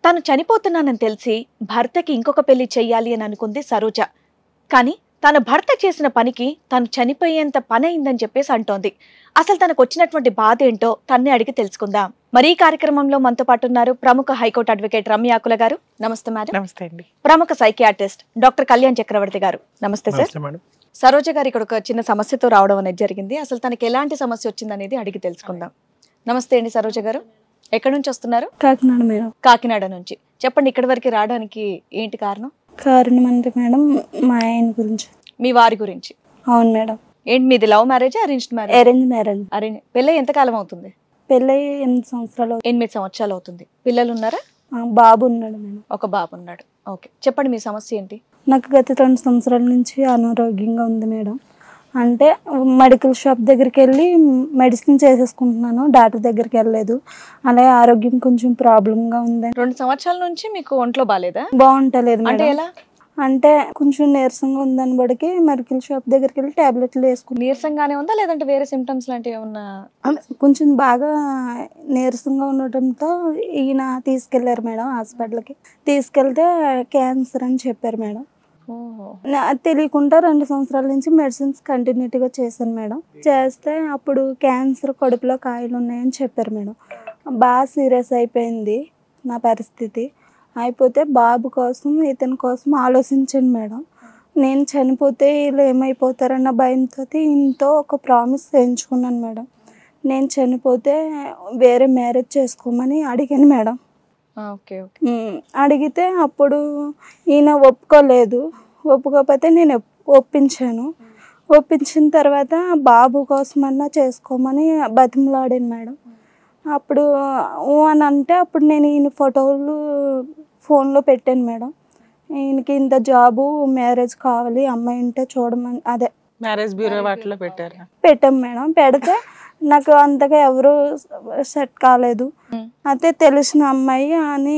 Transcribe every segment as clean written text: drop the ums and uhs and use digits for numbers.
తాను చనిపోతున్నానని తెలిసి భర్తకి ఇంకొక పెళ్లి చెయ్యాలి అని అనుకుంది సరోజ. కానీ తన భర్త చేసిన పనికి తను చనిపోయేంత పని అయిందని చెప్పేసి అంటోంది. అసలు తనకు వచ్చినటువంటి బాధ ఏంటో తన్నే అడిగి తెలుసుకుందాం. మరి ఈ కార్యక్రమంలో మనతో పాటు ఉన్నారు ప్రముఖ హైకోర్టు అడ్వకేట్ రమ్యాకుల గారు. నమస్తే మేడం. నమస్తే అండి. ప్రముఖ సైకియాట్రిస్ట్ డాక్టర్ కళ్యాణ్ చక్రవర్తి గారు. నమస్తే సార్. సరోజ గారు ఇక్కడ ఒక చిన్న సమస్యతో రావడం అనేది జరిగింది. అసలు తనకి ఎలాంటి సమస్య వచ్చిందనేది అడిగి తెలుసుకుందాం. నమస్తే అండి సరోజ గారు. ఎక్కడి నుంచి వస్తున్నారు? కాకినాడ మేడం. కాకినాడ నుంచి. చెప్పండి, ఇక్కడి వరకు రావడానికి ఏంటి కారణం? కారణం అంటే మేడం మా ఆయన గురించి. మీ వారి గురించి? అవును మేడం. ఏంటి మీది love marriage arranged marriage? Arrange marriage. Arrange. పెళ్ళి ఎంత కాలం అవుతుంది? పెళ్ళి 8 సంవత్సరాలు. 8 సంవత్సరాలు అవుతుంది. పిల్లలు ఉన్నారా? బాబు ఉన్నాడు మేడం. ఒక బాబు ఉన్నాడు. ఓకే, చెప్పండి మీ సమస్య ఏంటి? నాకు గత 2 సంవత్సరాల నుంచి అనారోగ్యంగా ఉంది మేడం. అంటే మెడికల్ షాప్ దగ్గరికి వెళ్ళి మెడిసిన్ చేసేసుకుంటున్నాను, డాక్టర్ దగ్గరికి వెళ్ళలేదు. అలాగే ఆరోగ్యం కొంచెం ప్రాబ్లంగా ఉంది. 2 సంవత్సరాల నుంచి మీకు ఒంట్లో బాగాలేదా? బాగుంటలేదు అంటే మేడం. ఎలా? అంటే కొంచెం నీరసంగా ఉందని బడికి మెడికల్ షాప్ దగ్గరికి వెళ్ళి టాబ్లెట్లు వేసుకుని. నీరసంగానే ఉందా లేదంటే వేరే సిమ్టమ్స్ లాంటివి ఏమన్నా? కొంచెం బాగా నీరసంగా ఉండటంతో ఈయన తీసుకెళ్లారు మేడం హాస్పిటల్కి. తీసుకెళ్తే క్యాన్సర్ అని చెప్పారు మేడం. తెలియకుండా 2 సంవత్సరాల నుంచి మెడిసిన్స్ కంటిన్యూటీగా చేశాను మేడం. చేస్తే అప్పుడు క్యాన్సర్, కడుపులో కాయలు ఉన్నాయని చెప్పారు మేడం. బాగా సీరియస్ అయిపోయింది నా పరిస్థితి. అయిపోతే బాబు కోసం, ఇతని కోసం ఆలోచించాను మేడం. నేను చనిపోతే వీళ్ళు ఏమైపోతారన్న భయంతో ఇంతో ఒక ప్రామిస్ చేయించుకున్నాను మేడం. నేను చనిపోతే వేరే మ్యారేజ్ చేసుకోమని అడిగాను మేడం. అడిగితే అప్పుడు ఈయన ఒప్పుకోలేదు. ఒప్పుకోకపోతే నేను ఒప్పించాను. ఒప్పించిన తర్వాత బాబు కోసమన్నా చేసుకోమని బతిమలాడాను మేడం. అప్పుడు అని అంటే అప్పుడు నేను ఈయన ఫోటోలు ఫోన్లో పెట్టాను మేడం. ఈయనకి ఇంత జాబు, మ్యారేజ్ కావాలి, అమ్మాయి ఉంటే చూడమని, అదే మ్యారేజ్ బ్యూరో వాటిలో పెట్టాం మేడం. పెడితే నాకు అంతగా ఎవరు సెట్ కాలేదు. అయితే తెలిసిన అమ్మాయి అని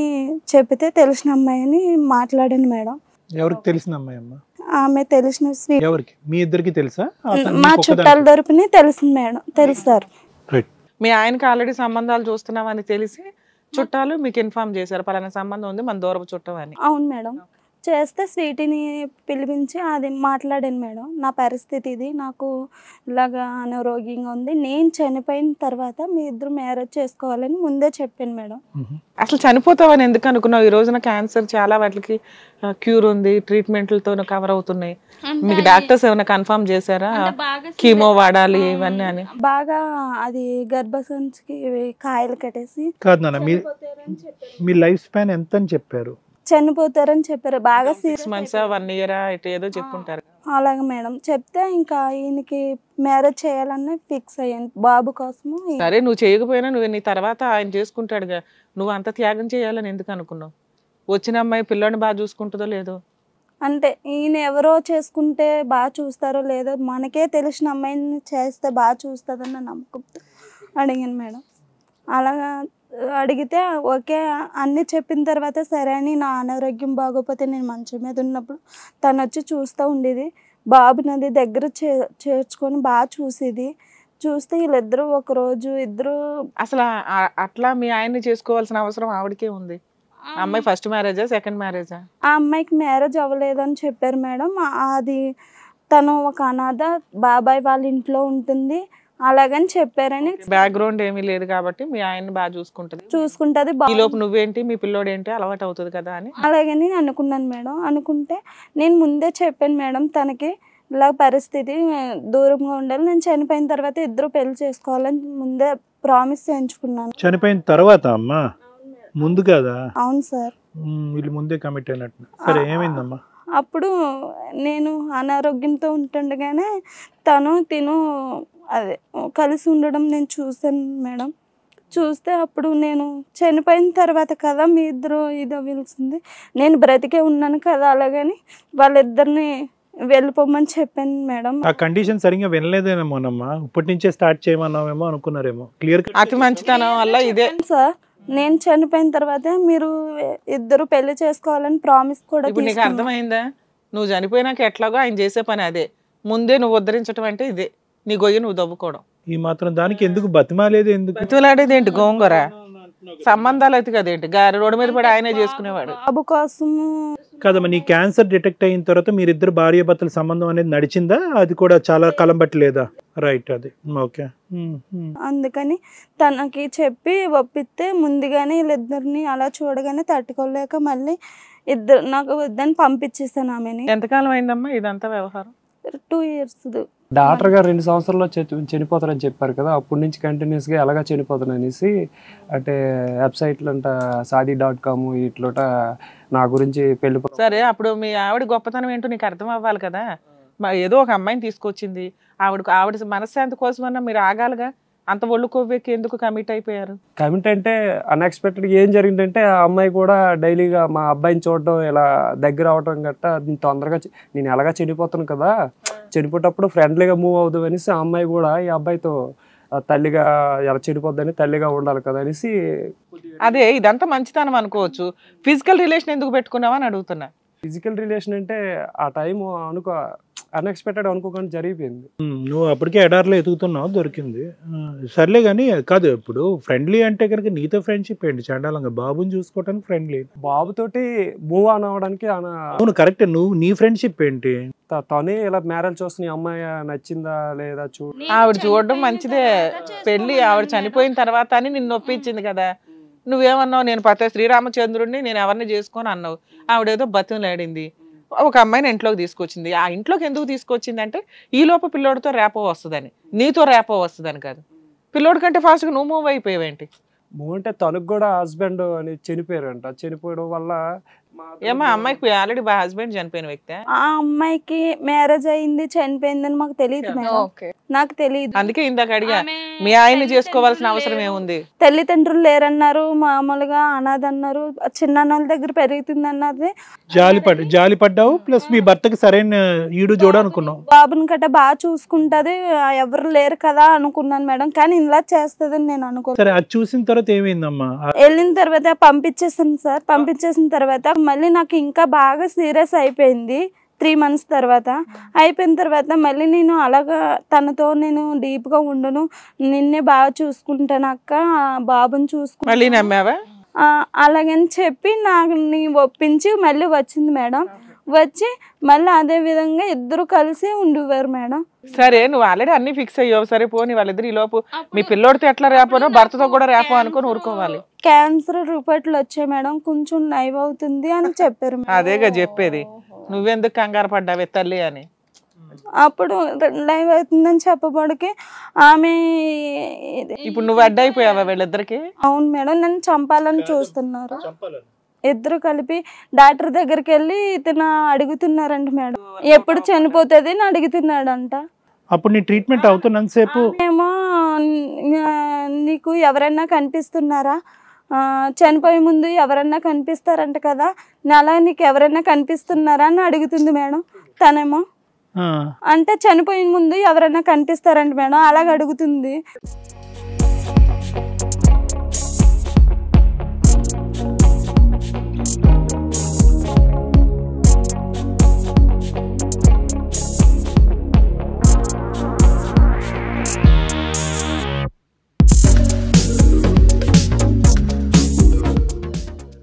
చెప్తే తెలిసిన అమ్మాయి అని మాట్లాడాను మేడం. ఎవరికి తెలిసిన అమ్మాయి అమ్మా? ఆమె తెలిసిన ఎవరికి? మీ ఇద్దరికి తెలుసా? మా చుట్టాల తరపుని తెలిసింది మేడం. తెలుసారు. మీ ఆయనకి ఆల్రెడీ సంబంధాలు చూస్తున్నామని తెలిసి చుట్టాలు మీకు ఇన్ఫార్మ్ చేశారు, పలానా సంబంధం ఉంది, మన దూరపు చుట్టం అని. అవును మేడం. చేస్తే స్వీటీని పిలిపించి అది మాట్లాడాను మేడం. నా పరిస్థితి ఇది, నాకు ఇలాగా అనారోగ్యంగా ఉంది, నేను చనిపోయిన తర్వాత మీ ఇద్దరు మ్యారేజ్ చేసుకోవాలని ముందే చెప్పాను మేడం. అసలు చనిపోతావని ఎందుకు అనుకున్నావు? ఈ రోజున క్యాన్సర్ చాలా వాటికి క్యూర్ ఉంది, ట్రీట్మెంట్లతో కవర్ అవుతున్నాయి. మీకు డాక్టర్స్ ఏమైనా కన్ఫర్మ్ చేశారా కీమో వాడాలి ఇవన్నీ అని? బాగా అది గర్భసంచికి కాయలు కట్టేసి కాదు నాన్న, మీ లైఫ్ స్పాన్ ఎంత అని చెప్పారు? చనిపోతారని చెప్పారు. బాగా 6 months 1 year ఏదో చెప్పుంటారు. అలాగే మేడం. చెప్తే ఇంకా ఈయనకి మ్యారేజ్ చేయాలని ఫిక్స్ అయ్యాను బాబు కోసము. సరే, నువ్వు చేయకపోయినా నువ్వు నీ తర్వాత ఆయన చేసుకుంటాడుగా, నువ్వు అంత త్యాగం చేయాలని ఎందుకు అనుకున్నావు? వచ్చిన అమ్మాయి పిల్లని బాగా చూసుకుంటుందో లేదో అంటే ఈయన ఎవరో చేసుకుంటే బాగా చూస్తారో లేదో, మనకే తెలిసిన అమ్మాయిని చేస్తే బాగా చూస్తుందన్న నమ్మకంతో అడిగాను మేడం. అలాగా అడిగితే ఓకే అన్నీ చెప్పిన తర్వాత సరే అని, నా అనారోగ్యం బాగోపోతే నేను మంచం మీద ఉన్నప్పుడు తను వచ్చి చూస్తూ ఉండేది. బాబు నది దగ్గర చేర్చుకొని బాగా చూసేది. చూస్తే వీళ్ళిద్దరూ ఒకరోజు ఇద్దరు అసలు అట్లా మీ ఆయన్ని చేసుకోవాల్సిన అవసరం ఆవిడకే ఉంది. అమ్మాయి ఫస్ట్ మ్యారేజా సెకండ్ మ్యారేజా? ఆ అమ్మాయికి మ్యారేజ్ అవ్వలేదని చెప్పారు మేడం. అది తను ఒక అనాథ, బాబాయ్ వాళ్ళ ఇంట్లో ఉంటుంది అలాగని చెప్పారని. బ్యాక్గ్రౌండ్ ఏమీ లేదు కాబట్టి మీ ఆయన్ని బాగా చూసుకుంటది. ఈ లోపు నువ్వేంటి మీ పిల్లోడు ఏంటి అలవాటు అవుతుంది కదా అని అలాగని అనుకున్నాను మేడం. అనుకుంటే నేను ముందే చెప్పాను మేడం తనకి, ఇలా పరిస్థితి దూరంగా ఉండాలి, నేను చనిపోయిన తర్వాత ఇద్దరు పెళ్లి చేసుకోవాలని ముందే ప్రామిస్ చేయించుకున్నాను. చనిపోయిన తర్వాత అమ్మా? ముందు కదా? అవును సార్. వీళ్ళు ముందే కమిట్ అయినట్టు. సరే, ఏమైందమ్మా? అప్పుడు నేను అనారోగ్యంతో ఉంటుండగానే తిను అదే కలిసి ఉండడం నేను చూసాను మేడం. చూస్తే అప్పుడు నేను చనిపోయిన తర్వాత కదా మీ ఇద్దరు ఇది పిలిచింది, నేను బ్రతికే ఉన్నాను కదా, అలాగని వాళ్ళిద్దరిని వెళ్ళిపోమని చెప్పాను మేడం. ఆ కండిషన్ సరిగ్గా వినలేదేమోనమ్మా, ఇప్పటి నుంచే స్టార్ట్ చేయమన్నామేమో అనుకున్నారేమో. క్లియర్ అతి మంచితనం వల్ల ఇదే సార్. నేను చనిపోయిన తర్వాత మీరు ఇద్దరు పెళ్లి చేసుకోవాలని ప్రామిస్ కూడా. ఇప్పుడు నీకు అర్థమైందా? నువ్వు చనిపోయినాక ఎట్లాగో ఆయన చేసే పని అదే. ముందే నువ్వు ఉద్ధరించడం అంటే ఇదే, నీ గొయ్యి నువ్వు దవ్వుకోవడం. ఈ మాత్రం దానికి ఎందుకు బతిమాలేదు? ఎందుకు బతిమలాడేది ఏంటి? గోంగూర సంబంధాలు అయితే కదేంటి రోడ్డు మీద పడి ఆయనే చేసుకునేవాడు. బాబు కోసము కాదమ్మా, నీ క్యాన్సర్ డిటెక్ట్ అయిన తర్వాత మీరిద్దరు భార్య భర్తల సంబంధం అనేది నడిచిందా? అది కూడా చాలా కాలం పట్టలేదా? రైట్, అది ఓకే. అందుకని తనకి చెప్పి ఒప్పిస్తే ముందుగానే వీళ్ళిద్దరిని అలా చూడగానే తట్టుకోలేక మళ్ళీ ఇద్దరు నాకు వద్దని పంపించేసాను ఆమెని. ఎంతకాలం అయిందమ్మా ఇదంతా వ్యవహారం? 2 years. డాక్టర్ గారు 2 సంవత్సరాల్లో చనిపోతారని చెప్పారు కదా, అప్పటి నుంచి కంటిన్యూస్గా ఎలాగా చనిపోతాను అనేసి అంటే వెబ్సైట్లు అంట saadi.com ఇట్లోట నా గురించి పెళ్లి. సరే, అప్పుడు మీ ఆవిడ గొప్పతనం ఏంటో నీకు అర్థం అవ్వాలి కదా. ఏదో ఒక అమ్మాయిని తీసుకొచ్చింది, ఆవిడ మనశ్శాంతి కోసమన్నా మీరు ఆగాలిగా. అంత ఒళ్ళు కొవ్వెక్కి ఎందుకు కమిట్ అయిపోయారు? కమిట్ అంటే అన్ఎక్స్పెక్టెడ్గా ఏం జరిగిందంటే ఆ అమ్మాయి కూడా డైలీగా మా అబ్బాయిని చూడడం, ఇలా దగ్గర అవడం గట్టా తొందరగా నేను ఎలాగా చనిపోతాను కదా, చనిపోయేటప్పుడు ఫ్రెండ్లీగా మూవ్ అవుదాం అనేసి ఆ అమ్మాయి కూడా ఈ అబ్బాయితో తల్లిగా ఎలా చనిపోద్దని తల్లిగా ఉండాలి కదా అనేసి. అదే ఇదంతా మంచితనం అనుకోవచ్చు, ఫిజికల్ రిలేషన్ ఎందుకు పెట్టుకున్నావా అని అడుగుతున్నా. ఫిజికల్ రిలేషన్ అంటే ఆ టైం అన్ఎక్స్పెక్టెడ్ అనుకోకుండా జరిగిపోయింది. నువ్వు అప్పటికే ఎడార్లో ఎదుగుతున్నావు, దొరికింది. సర్లే కానీ కాదు, ఇప్పుడు ఫ్రెండ్లీ అంటే కనుక నీతో ఫ్రెండ్షిప్ ఏంటి చండాలంగా? బాబుని చూసుకోవడానికి ఫ్రెండ్లీ, బాబుతోటి మూవ్ ఆన్ అవ్వడానికి. అవును కరెక్ట్. నువ్వు నీ ఫ్రెండ్షిప్ ఏంటి? తనే ఇలా మ్యారేజ్ చూస్తున్న అమ్మాయి నచ్చిందా లేదా ఆవిడ చూడడం మంచిదే, పెళ్లి ఆవిడ చనిపోయిన తర్వాత అని నిన్ను ఒప్పించింది కదా. నువ్వేమన్నావు? నేను శ్రీరామచంద్రుడిని నేను ఎవరిని చేసుకొని అన్నావు. ఆవిడేదో బతిమలాడింది, ఒక అమ్మాయిని ఇంట్లోకి తీసుకొచ్చింది. ఆ ఇంట్లోకి ఎందుకు తీసుకొచ్చింది అంటే ఈ లోపు పిల్లోడితో రేపో వస్తుందని, నీతో రేపో వస్తుందని కాదు. పిల్లోడి కంటే ఫాస్ట్గా నువ్వు మూవ్ అయిపోయావేంటి? మూవ్ అంటే తనకు కూడా హస్బెండ్ అని చనిపోయారంట. చనిపోవడం వల్ల ఏమా అమ్మాయికి ఆల్రెడీ హస్బెండ్ చనిపోయిన వ్యక్తి? ఆ అమ్మాయికి మ్యారేజ్ అయింది, చనిపోయిందని మాకు తెలియదు మేడం. నాకు తెలియదు, అందుకే ఇందాక అడిగా మీ ఆయన్ని చేసుకోవాల్సిన అవసరం ఏముంది? తల్లిదండ్రులు లేరన్నారు, మామూలుగా అనాథ అన్నారు, చిన్నన్నల దగ్గర పెరుగుతుంది అన్నది. జాలి పడ్డావు, ప్లస్ మీ భర్తకి సరైన ఈడు జోడ అనుకున్నావు. బాబుని కట్ట బాగా చూసుకుంటది, ఎవరు లేరు కదా అనుకున్నాను మేడం, కానీ ఇలా చేస్తుందని నేను అనుకో. సరే, అది చూసిన తర్వాత ఏమైందమ్మా? వెళ్ళిన తర్వాత పంపించేసాను సార్. పంపించేసిన తర్వాత మళ్ళీ నాకు ఇంకా బాగా సీరియస్ అయిపోయింది. 3 months తర్వాత అయిపోయిన తర్వాత మళ్ళీ నేను అలాగా తనతో నేను డీప్గా ఉండను, నిన్నే బాగా చూసుకుంటాను అక్క, బాబుని మళ్ళీ నమ్మావా? అలాగని చెప్పి నాకు ఒప్పించి మళ్ళీ వచ్చింది మేడం. వచ్చి మళ్ళీ అదే విధంగా ఇద్దరు కలిసి ఉండేవారు మేడం. సరే, నువ్వు ఆల్రెడీ అన్ని ఫిక్స్ అయ్యావు. సరే పోనీ, వాళ్ళిద్దరు ఈ లోపు మీ పిల్లోడితో ఎట్లా రేపోనో భర్తతో కూడా రేపో అనుకుని ఊరుకోవాలి. క్యాన్సర్ రిపోర్ట్లు వచ్చాయి మేడం, కొంచెం నయం అవుతుంది అని చెప్పారు. అదేగా చెప్పేది, నువ్వెందుకు కంగారు పడ్డావే తల్లి అని. అప్పుడు లైవ్ అవుతుందని చెప్పబడికి ఆమె ఇప్పుడు నువ్వు అడ్డైపోయావా వీళ్ళిద్దరికి? అవును మేడం, నన్ను చంపాలని చూస్తున్నారు. ఇద్దరు కలిపి డాక్టర్ దగ్గరికి వెళ్ళి ఇతను అడుగుతున్నారంట మేడం, ఎప్పుడు చనిపోతుంది అని అడుగుతున్నాడంట. అప్పుడు నీ ట్రీట్మెంట్ అవుతున్నంతసేపు ఏమో నీకు ఎవరైనా కనిపిస్తున్నారా, చనిపోయే ముందు ఎవరన్నా కనిపిస్తారంట కదా, అలా నీకు ఎవరైనా కనిపిస్తున్నారా అని అడుగుతుంది మేడం. తనేమో అంటే చనిపోయే ముందు ఎవరైనా కనిపిస్తారంట మేడం, అలాగ అడుగుతుంది.